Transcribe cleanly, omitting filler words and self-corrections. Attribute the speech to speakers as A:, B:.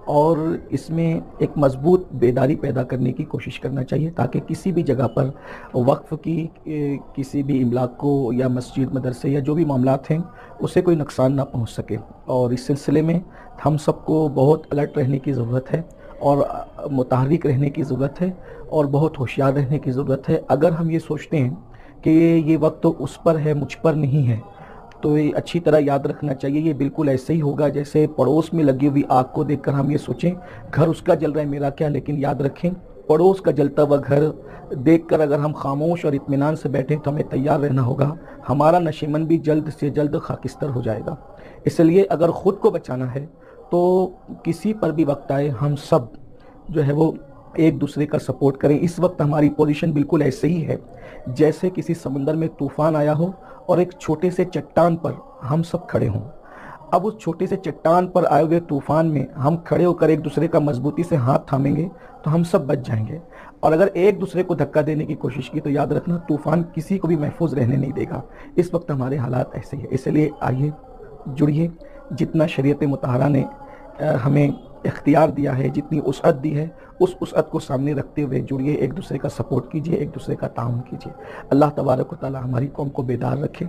A: اور اس میں ایک مضبوط بیداری پیدا کرنے کی کوشش کرنا چاہیے تاکہ کسی بھی جگہ پر وقف کی کسی بھی املاک کو یا مسجد مدرسے یا جو بھی معاملات ہیں اسے کوئی نقصان نہ پہنچ سکے. اور اس سلسلے میں ہم سب کو بہت الرٹ رہنے کی ضرورت ہے اور متحرک رہنے کی ضرورت ہے اور بہت ہوشیار رہنے کی ضرورت ہے. اگر ہم یہ سوچتے ہیں کہ یہ وقت تو اس پر ہے مجھ پر نہیں ہے تو یہ اچھی طرح یاد رکھنا چاہیے یہ بالکل ایسے ہی ہوگا جیسے پڑوس میں لگی ہوئی آگ کو دیکھ کر ہم یہ سوچیں گھر اس کا جل رہا ہے میرا کیا. لیکن یاد رکھیں پڑوس کا جلتا ہوا گھر دیکھ کر اگر ہم خاموش اور اطمینان سے بیٹھیں تو ہمیں تیار رہنا ہوگا, ہمارا نشیمن بھی جلد سے جلد خاکستر ہو جائے گا. اس لیے اگر خود کو بچانا ہے تو کسی پر بھی وقت آئے ہم سب جو ہے وہ ایک دوسرے کا سپورٹ کریں. اس وقت ہماری پوزیشن بالکل ایسے ہی ہے جیسے کسی سمندر میں طوفان آیا ہو اور ایک چھوٹے سے چٹان پر ہم سب کھڑے ہوں. اب اس چھوٹے سے چٹان پر آئے ہوئے طوفان میں ہم کھڑے ہو کر ایک دوسرے کا مضبوطی سے ہاتھ تھامیں گے تو ہم سب بچ جائیں گے. اور اگر ایک دوسرے کو دھکا دینے کی کوشش کی تو یاد رکھنا طوفان کسی کو بھی محفوظ رہنے نہیں دے گا. اس وقت ہمارے حالات ایسے ہی ہیں. اس لیے آئیے جڑیے, جتنا شریعت مطہرہ نے ہمیں اختیار دیا ہے, جتنی وسعت دی ہے, اس وسعت کو سامنے رکھتے ہوئے جڑیے, ایک دوسرے کا سپورٹ کیجیے, ایک دوسرے کا تعاون کیجیے. اللہ تبارک و تعالی ہماری قوم کو بیدار رکھے.